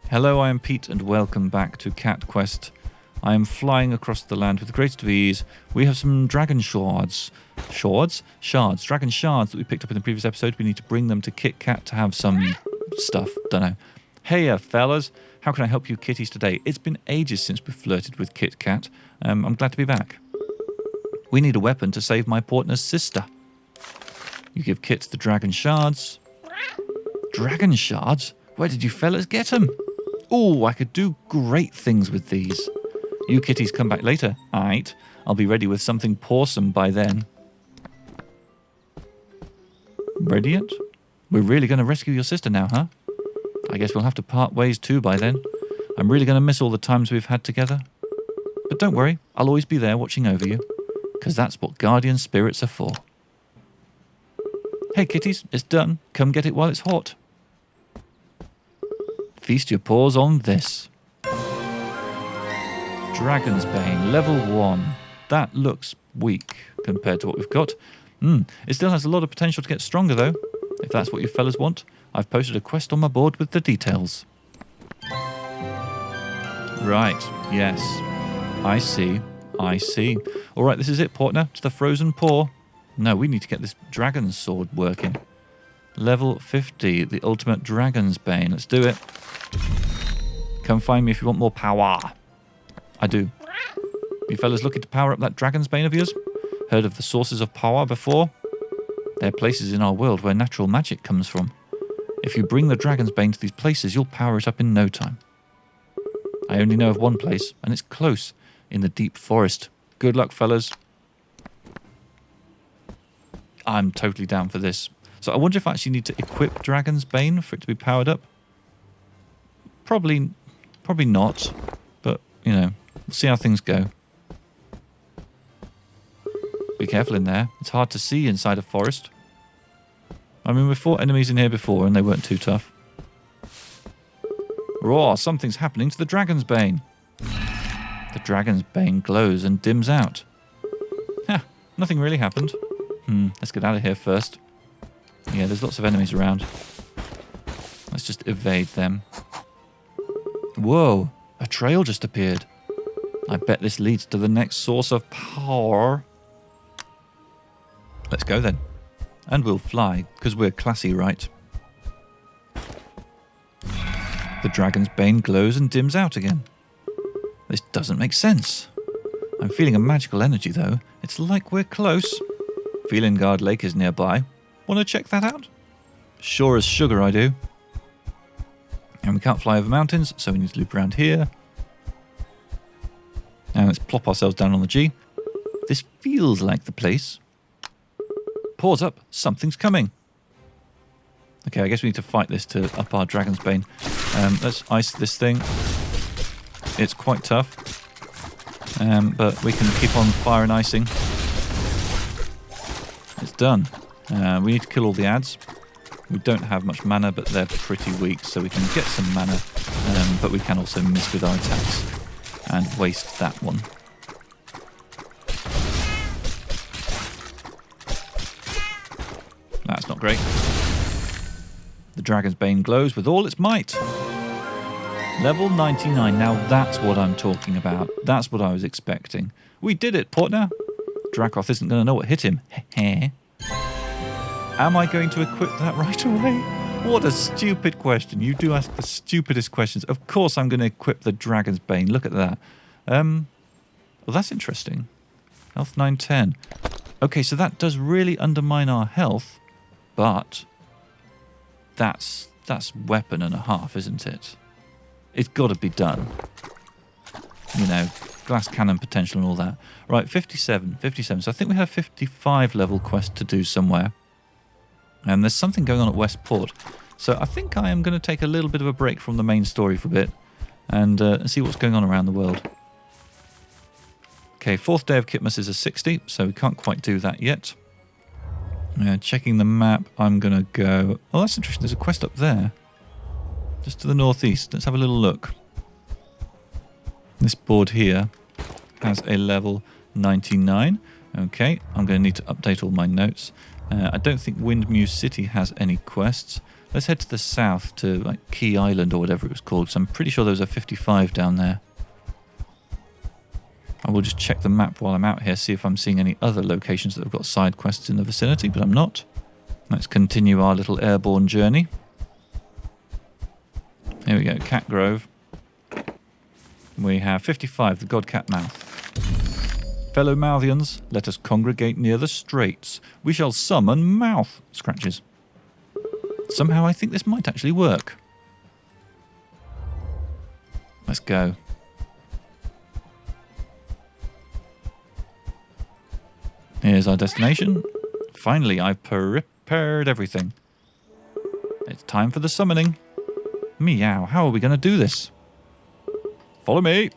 Hello, I am Pete and welcome back to Cat Quest. I am flying across the land with the greatest of ease. We have some dragon shards. Shards? Dragon shards that we picked up in the previous episode. We need to bring them to Kit Kat to have some stuff. Don't know. Hey fellas, how can I help you kitties today? It's been ages since we flirted with Kit Kat. I'm glad to be back. We need a weapon to save my partner's sister. You give Kit the dragon shards. Dragon shards? Where did you fellas get them? Oh, I could do great things with these. You kitties come back later. Aight. I'll be ready with something pawsome by then. Ready yet? We're really going to rescue your sister now, huh? I guess we'll have to part ways too by then. I'm really going to miss all the times we've had together. But don't worry, I'll always be there watching over you. Because that's what guardian spirits are for. Hey kitties, it's done. Come get it while it's hot. Feast your paws on this. Dragonsbane, level 1. That looks weak compared to what we've got. It still has a lot of potential to get stronger though, if that's what you fellas want. I've posted a quest on my board with the details. Right, yes. I see. Alright, this is it, partner. To the frozen paw. No, we need to get this dragon sword working. Level 50, the ultimate Dragonsbane. Let's do it. Come find me if you want more power. I do. You fellas looking to power up that Dragonsbane of yours? Heard of the sources of power before? They're places in our world where natural magic comes from. If you bring the Dragonsbane to these places, you'll power it up in no time. I only know of one place, and it's close, in the deep forest. Good luck, fellas. I'm totally down for this. So I wonder if I actually need to equip Dragonsbane for it to be powered up. Probably not, but, you know, we'll see how things go. Be careful in there. It's hard to see inside a forest. I mean, we've fought enemies in here before and they weren't too tough. Raw, something's happening to the Dragonsbane. The Dragonsbane glows and dims out. Ha, nothing really happened. Let's get out of here first. Yeah, there's lots of enemies around. Let's just evade them. Whoa, a trail just appeared. I bet this leads to the next source of power. Let's go then. And we'll fly, because we're classy, right? The Dragonsbane glows and dims out again. This doesn't make sense. I'm feeling a magical energy, though. It's like we're close. Feeling Guard Lake is nearby. Want to check that out? Sure as sugar I do. And we can't fly over mountains, so we need to loop around here. Now let's plop ourselves down on the G. This feels like the place. Paws up, something's coming. Okay, I guess we need to fight this to up our Dragonsbane. Let's ice this thing. It's quite tough. But we can keep on fire and icing. It's done. We need to kill all the ads. We don't have much mana, but they're pretty weak, so we can get some mana. But we can also miss with our attacks and waste that one. That's not great. The Dragonsbane glows with all its might. Level 99. Now that's what I'm talking about. That's what I was expecting. We did it, partner. Dracoth isn't going to know what hit him. Heh. Am I going to equip that right away? What a stupid question. You do ask the stupidest questions. Of course I'm going to equip the Dragonsbane. Look at that. Well, that's interesting. Health 910. Okay, so that does really undermine our health, but that's weapon and a half, isn't it? It's got to be done. You know, glass cannon potential and all that. Right, 57. So I think we have a 55 level quest to do somewhere. And there's something going on at Westport. So I think I am going to take a little bit of a break from the main story for a bit and see what's going on around the world. Okay, 4th day of Kitmas is a 60, so we can't quite do that yet. Checking the map, I'm going to go... Oh, that's interesting. There's a quest up there. Just to the northeast. Let's have a little look. This board here has a level 99. Okay, I'm going to need to update all my notes. I don't think Windmew City has any quests. Let's head to the south to like Key Island or whatever it was called. So I'm pretty sure there's a 55 down there. I will just check the map while I'm out here, see if I'm seeing any other locations that have got side quests in the vicinity, but I'm not. Let's continue our little airborne journey. Here we go, Cat Grove. We have 55, the God Cat Mouth. Fellow Mouthians, let us congregate near the straits. We shall summon Mauth. Scratches. Somehow I think this might actually work. Let's go. Here's our destination. Finally, I've prepared everything. It's time for the summoning. Meow, how are we going to do this? Follow me.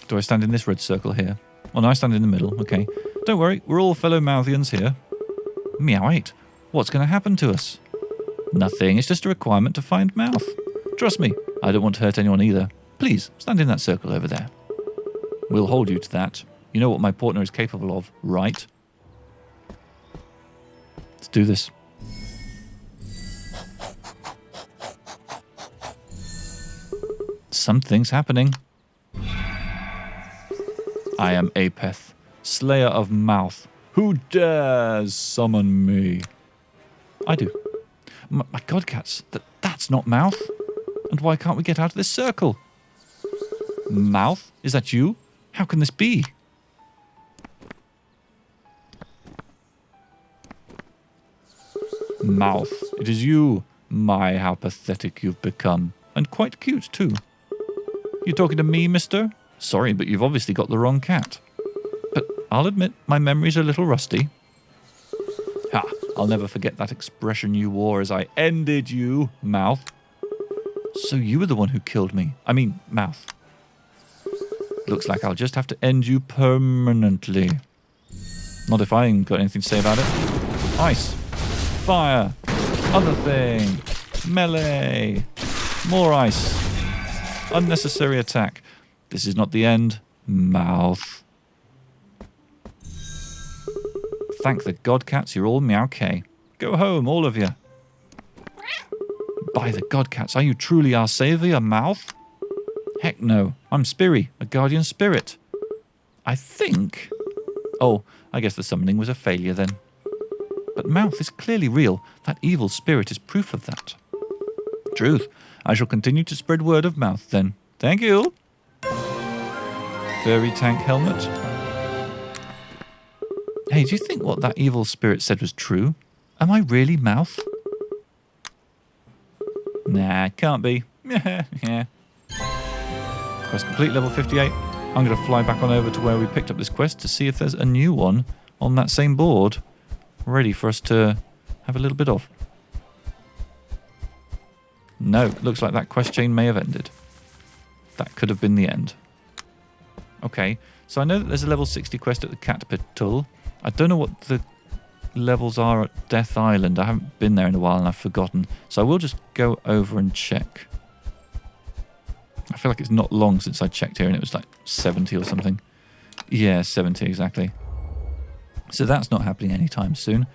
Do I stand in this red circle here? Oh, no, I stand in the middle. Okay. Don't worry, we're all fellow Mouthians here. Meow 8. What's going to happen to us? Nothing. It's just a requirement to find Mauth. Trust me, I don't want to hurt anyone either. Please, stand in that circle over there. We'll hold you to that. You know what my partner is capable of, right? Let's do this. Something's happening. I am Apeth, Slayer of Mauth. Who dares summon me? I do. My godcats, that's not Mauth. And why can't we get out of this circle? Mauth, is that you? How can this be? Mauth, it is you. My, how pathetic you've become. And quite cute, too. You talking to me, mister? Sorry, but you've obviously got the wrong cat. But I'll admit, my memory's a little rusty. Ha! I'll never forget that expression you wore as I ended you, Mauth. So you were the one who killed me. I mean, Mauth. Looks like I'll just have to end you permanently. Not if I ain't got anything to say about it. Ice. Fire. Other thing. Melee. More ice. Unnecessary attack. This is not the end. Mauth. Thank the godcats, you're all meow-K. Go home, all of you. By the godcats, are you truly our saviour, Mauth? Heck no. I'm Spiri, a guardian spirit. I think... Oh, I guess the summoning was a failure then. But Mauth is clearly real. That evil spirit is proof of that. Truth. I shall continue to spread word of Mauth then. Thank you. Furry tank helmet. Hey, do you think what that evil spirit said was true? Am I really Mauth? Nah, can't be. Yeah. Quest complete, level 58. I'm going to fly back on over to where we picked up this quest to see if there's a new one on that same board ready for us to have a little bit of. No, looks like that quest chain may have ended. That could have been the end. Okay, so I know that there's a level 60 quest at the Catpital. I don't know what the levels are at Death Island. I haven't been there in a while and I've forgotten. So I will just go over and check. I feel like it's not long since I checked here and it was like 70 or something. Yeah, 70 exactly. So that's not happening anytime soon.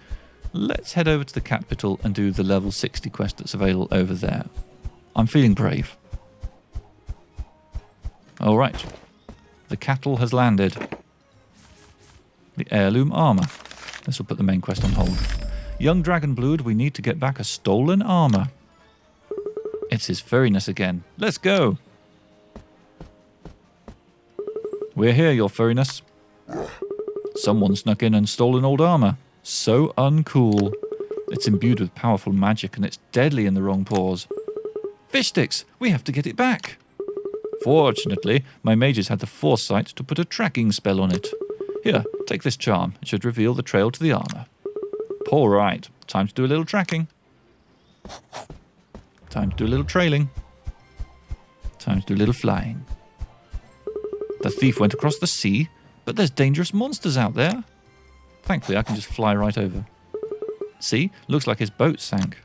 Let's head over to the Catpital and do the level 60 quest that's available over there. I'm feeling brave. Alright. The cattle has landed. The heirloom armour. This will put the main quest on hold. Young Dragonblood, we need to get back a stolen armour. It's his furriness again. Let's go! We're here, your furriness. Someone snuck in and stolen old armour. So uncool. It's imbued with powerful magic and it's deadly in the wrong paws. Fish sticks! We have to get it back! Fortunately, my mages had the foresight to put a tracking spell on it. Here, take this charm. It should reveal the trail to the armour. All right, time to do a little tracking. Time to do a little trailing. Time to do a little flying. The thief went across the sea, but there's dangerous monsters out there. Thankfully, I can just fly right over. See? Looks like his boat sank.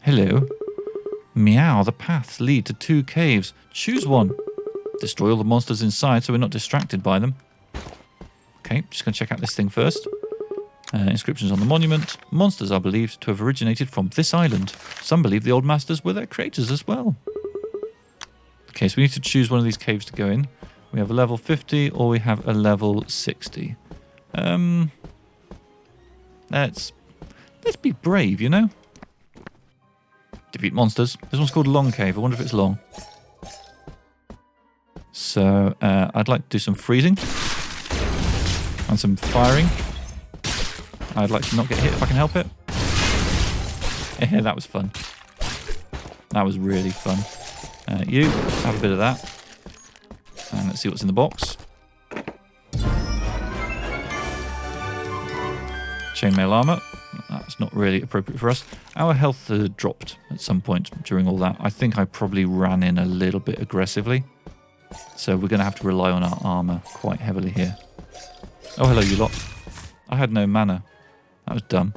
Hello. Meow, the paths lead to 2 caves. Choose one. Destroy all the monsters inside so we're not distracted by them. Okay, just going to check out this thing first. Inscriptions on the monument. Monsters are believed to have originated from this island. Some believe the old masters were their creators as well. Okay, so we need to choose one of these caves to go in. We have a level 50 or we have a level 60. Let's be brave, you know? Defeat monsters. This one's called Long Cave. I wonder if it's long. So, I'd like to do some freezing. And some firing. I'd like to not get hit if I can help it. Yeah, that was fun. That was really fun. You, have a bit of that. And let's see what's in the box. Chainmail armour. That's not really appropriate for us. Our health dropped at some point during all that. I think I probably ran in a little bit aggressively. So we're going to have to rely on our armour quite heavily here. Oh, hello, you lot. I had no mana. That was dumb.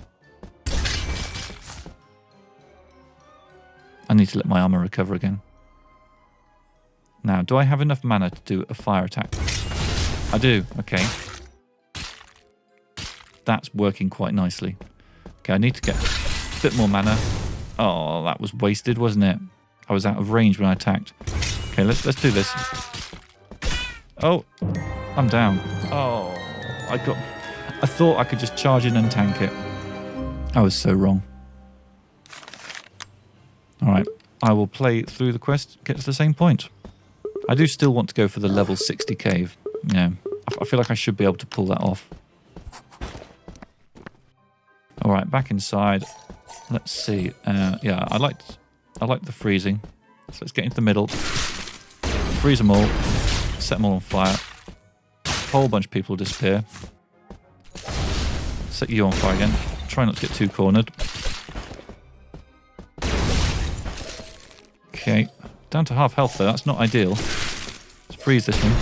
I need to let my armour recover again. Now, do I have enough mana to do a fire attack? I do. Okay. That's working quite nicely. Okay, I need to get a bit more mana. Oh, that was wasted, wasn't it? I was out of range when I attacked. Okay, let's do this. Oh, I'm down. Oh, I thought I could just charge in and tank it. I was so wrong. Alright, I will play through the quest, get to the same point. I do still want to go for the level 60 cave. You know, I feel like I should be able to pull that off. Alright, back inside. Let's see. Yeah, I like the freezing. So let's get into the middle. Freeze them all. Set them all on fire. A whole bunch of people disappear. Set you on fire again. Try not to get too cornered. Okay. Down to half health though. That's not ideal. Let's freeze this one.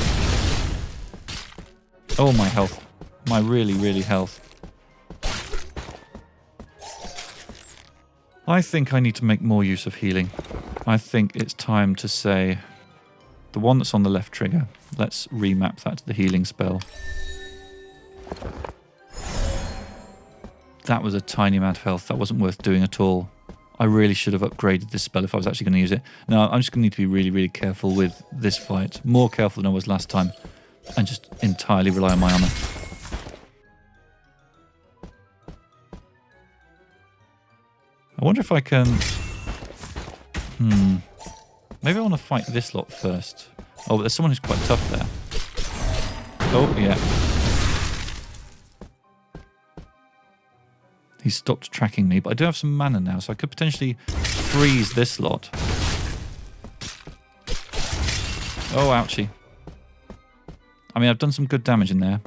Oh, my health. My really health. I think I need to make more use of healing. I think it's time to say the one that's on the left trigger. Let's remap that to the healing spell. That was a tiny amount of health. That wasn't worth doing at all. I really should have upgraded this spell if I was actually going to use it. Now, I'm just going to need to be really careful with this fight. More careful than I was last time. And just entirely rely on my armour. I wonder if I can... Maybe I want to fight this lot first. Oh, but there's someone who's quite tough there. Oh, yeah. He's stopped tracking me, but I do have some mana now, so I could potentially freeze this lot. Oh, ouchie. I mean, I've done some good damage in there.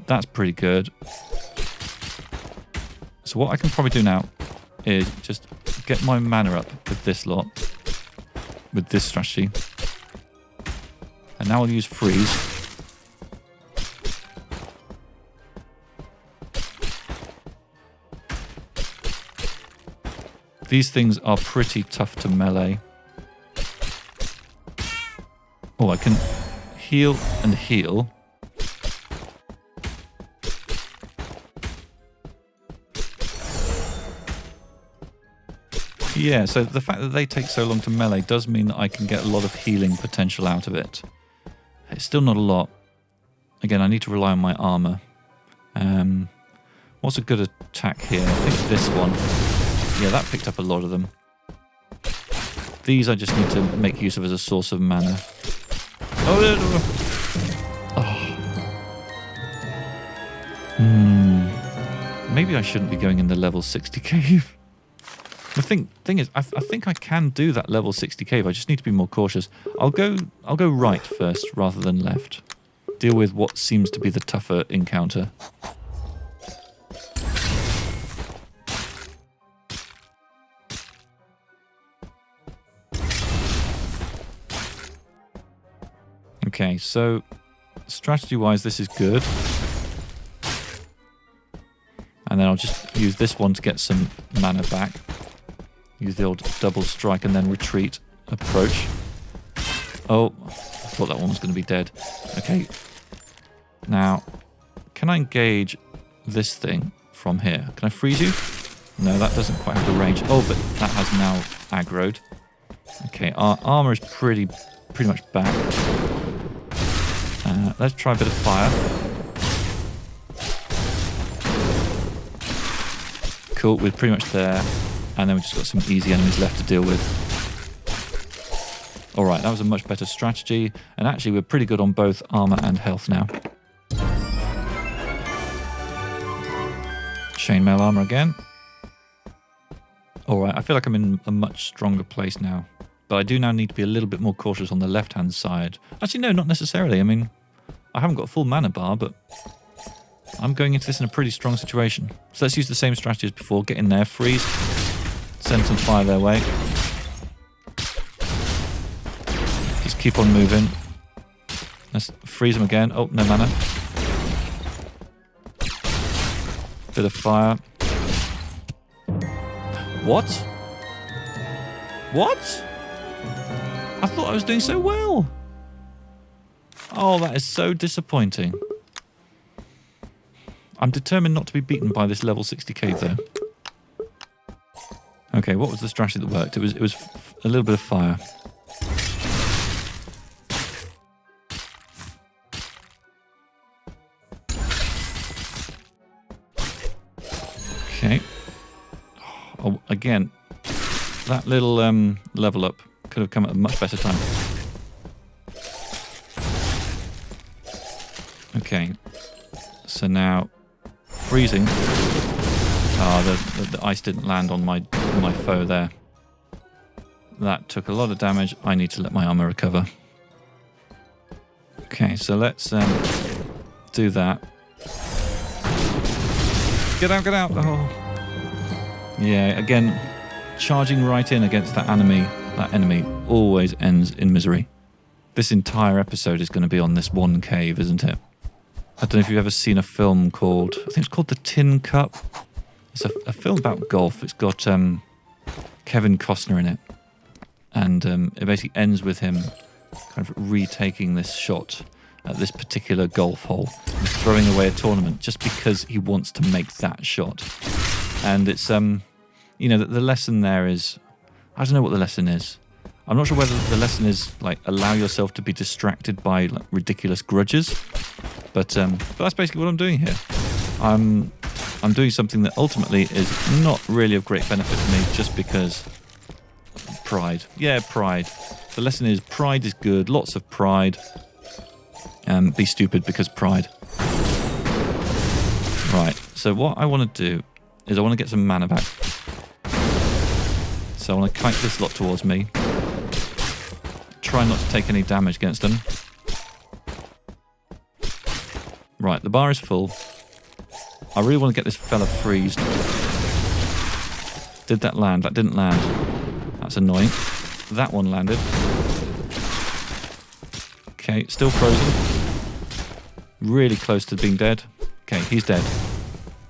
That's pretty good. So what I can probably do now is just get my mana up with this lot, with this strategy. And now I'll use freeze. These things are pretty tough to melee. Oh, I can heal and heal. Yeah, so the fact that they take so long to melee does mean that I can get a lot of healing potential out of it. It's still not a lot. Again, I need to rely on my armour. What's a good attack here? I think this one. Yeah, that picked up a lot of them. These I just need to make use of as a source of mana. Oh. Maybe I shouldn't be going in the level 60 cave. The thing is, I think I can do that level 60 cave. I just need to be more cautious. I'll go right first rather than left. Deal with what seems to be the tougher encounter. Okay, so strategy-wise, this is good. And then I'll just use this one to get some mana back. Use the old double strike and then retreat approach. Oh, I thought that one was going to be dead. Okay, Now, can I engage this thing from here? Can I freeze you? No, that doesn't quite have the range. Oh, but that has now aggroed. Okay, our armour is pretty much back. Let's try a bit of fire. Cool, we're pretty much there. And then we've just got some easy enemies left to deal with. Alright, that was a much better strategy. And actually, we're pretty good on both armour and health now. Chainmail armour again. Alright, I feel like I'm in a much stronger place now. But I do now need to be a little bit more cautious on the left-hand side. Actually, no, not necessarily. I mean, I haven't got a full mana bar, but I'm going into this in a pretty strong situation. So let's use the same strategy as before. Get in there, freeze, send some fire their way. Just keep on moving. Let's freeze them again. Oh, no mana. Bit of fire. What? What? I thought I was doing so well. Oh, that is so disappointing. I'm determined not to be beaten by this level 60 cave, though. Okay, what was the strategy that worked? It was a little bit of fire. Okay. Oh, again, that little level up could have come at a much better time. Okay, so now freezing. The ice didn't land on my foe there. That took a lot of damage. I need to let my armor recover. Okay, so let's do that. Get out, get out! Oh, yeah. Again, charging right in against that enemy always ends in misery. This entire episode is going to be on this one cave, isn't it? I don't know if you've ever seen a film called, I think it's called The Tin Cup. It's a film about golf. It's got Kevin Costner in it. And it basically ends with him kind of retaking this shot at this particular golf hole and throwing away a tournament just because he wants to make that shot. And it's, you know, the lesson there is, I don't know what the lesson is. I'm not sure whether the lesson is, like, allow yourself to be distracted by like, ridiculous grudges. But that's basically what I'm doing here. I'm doing something that ultimately is not really of great benefit to me just because pride. Yeah, pride. The lesson is pride is good. Lots of pride. Be stupid because pride. Right. So what I want to do is I want to get some mana back. So I want to kite this lot towards me. Try not to take any damage against them. Right, the bar is full. I really want to get this fella freezed. Did that land? That didn't land. That's annoying. That one landed. Okay, still frozen. Really close to being dead. Okay, he's dead.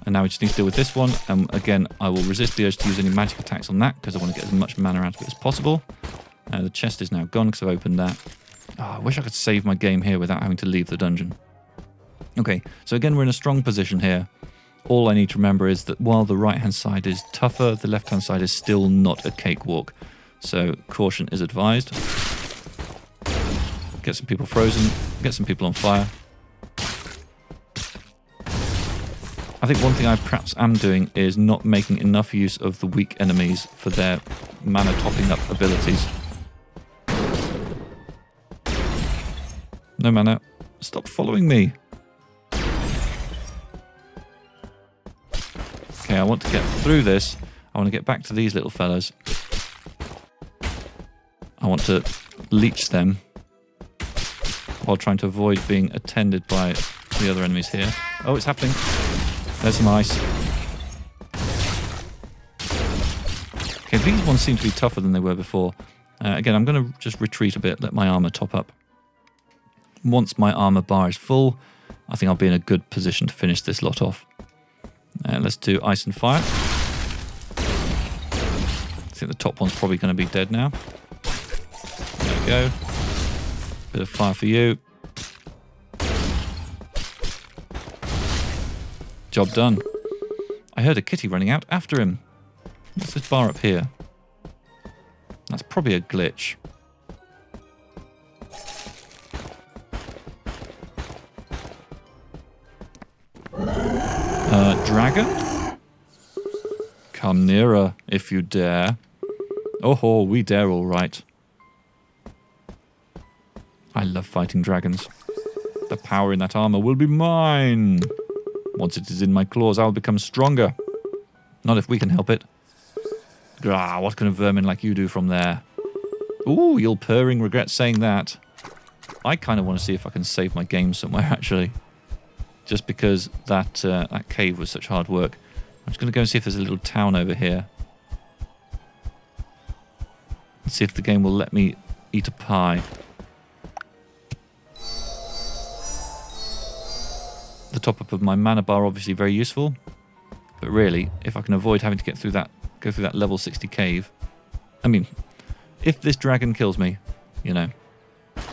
And now we just need to deal with this one. Again, I will resist the urge to use any magic attacks on that because I want to get as much mana out of it as possible. The chest is now gone because I've opened that. Oh, I wish I could save my game here without having to leave the dungeon. Okay, so again, we're in a strong position here. All I need to remember is that while the right-hand side is tougher, the left-hand side is still not a cakewalk. So caution is advised. Get some people frozen, get some people on fire. I think one thing I perhaps am doing is not making enough use of the weak enemies for their mana topping up abilities. No mana. Stop following me. Okay, I want to get through this. I want to get back to these little fellas. I want to leech them while trying to avoid being attended by the other enemies here. Oh, it's happening. There's some ice. Okay, these ones seem to be tougher than they were before. Again, I'm going to just retreat a bit, let my armor top up. Once my armor bar is full, I think I'll be in a good position to finish this lot off. Let's do ice and fire. I think the top one's probably going to be dead now. There we go. Bit of fire for you. Job done. I heard a kitty running out after him. What's this bar up here? That's probably a glitch. Dragon? Come nearer, if you dare. Oh, we dare all right. I love fighting dragons. The power in that armour will be mine. Once it is in my claws, I'll become stronger. Not if we can help it. What can a vermin like you do from there? Ooh, you'll purring regret saying that. I kind of want to see if I can save my game somewhere, actually. Just because that cave was such hard work. I'm just going to go and see if there's a little town over here. Let's see if the game will let me eat a pie. The top-up of my mana bar obviously very useful. But really, if I can avoid having to go through that level 60 cave. I mean, if this dragon kills me, you know.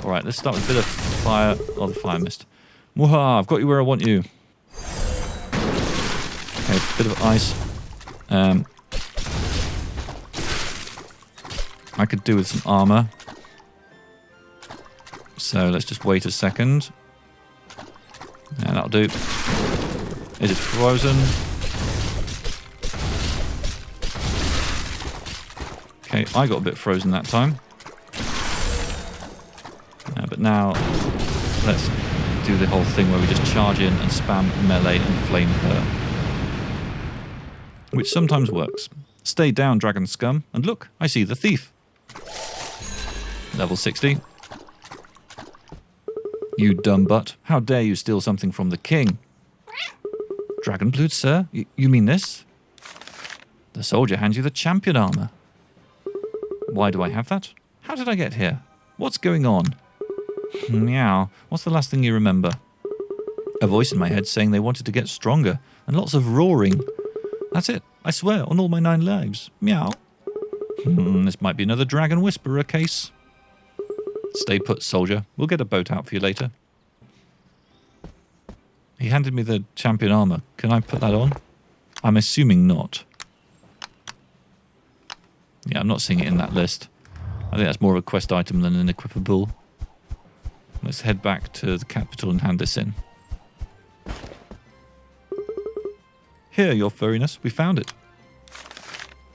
Alright, let's start with a bit of fire. Oh, the fire mist. Wooha, I've got you where I want you. Okay, bit of ice. I could do with some armour. So let's just wait a second. Yeah, that'll do. It is frozen. Okay, I got a bit frozen that time. But now, let's do the whole thing where we just charge in and spam melee and flame her. Which sometimes works. Stay down, dragon scum, and look, I see the thief. Level 60. You dumb butt. How dare you steal something from the king? Dragon blood, sir? You mean this? The soldier hands you the champion armour. Why do I have that? How did I get here? What's going on? Meow. What's the last thing you remember? A voice in my head saying they wanted to get stronger, and lots of roaring. That's it. I swear, on all my 9 lives. Meow. This might be another dragon whisperer case. Stay put, soldier. We'll get a boat out for you later. He handed me the champion armour. Can I put that on? I'm assuming not. Yeah, I'm not seeing it in that list. I think that's more of a quest item than an equipable. Let's head back to the Catpital and hand this in. Here, your furriness. We found it.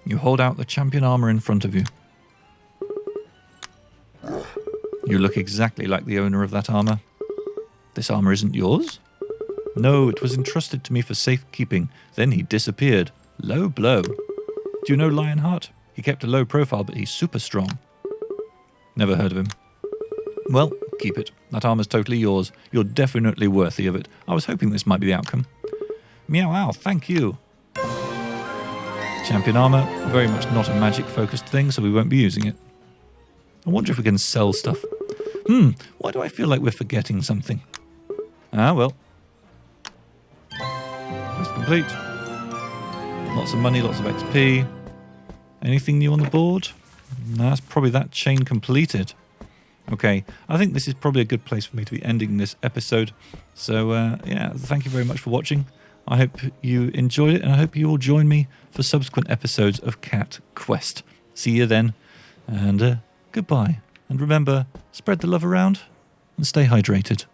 You hold out the champion armour in front of you. You look exactly like the owner of that armour. This armour isn't yours? No, it was entrusted to me for safekeeping. Then he disappeared. Low blow. Do you know Lionheart? He kept a low profile, but he's super strong. Never heard of him. Well, keep it. That armour's totally yours. You're definitely worthy of it. I was hoping this might be the outcome. Meow ow, thank you. Champion armour, very much not a magic-focused thing, so we won't be using it. I wonder if we can sell stuff. Why do I feel like we're forgetting something? Ah, well. Quest complete. Lots of money, lots of XP. Anything new on the board? No, that's probably that chain completed. Okay, I think this is probably a good place for me to be ending this episode. So, yeah, thank you very much for watching. I hope you enjoyed it, and I hope you will join me for subsequent episodes of Cat Quest. See you then, and goodbye. And remember, spread the love around and stay hydrated.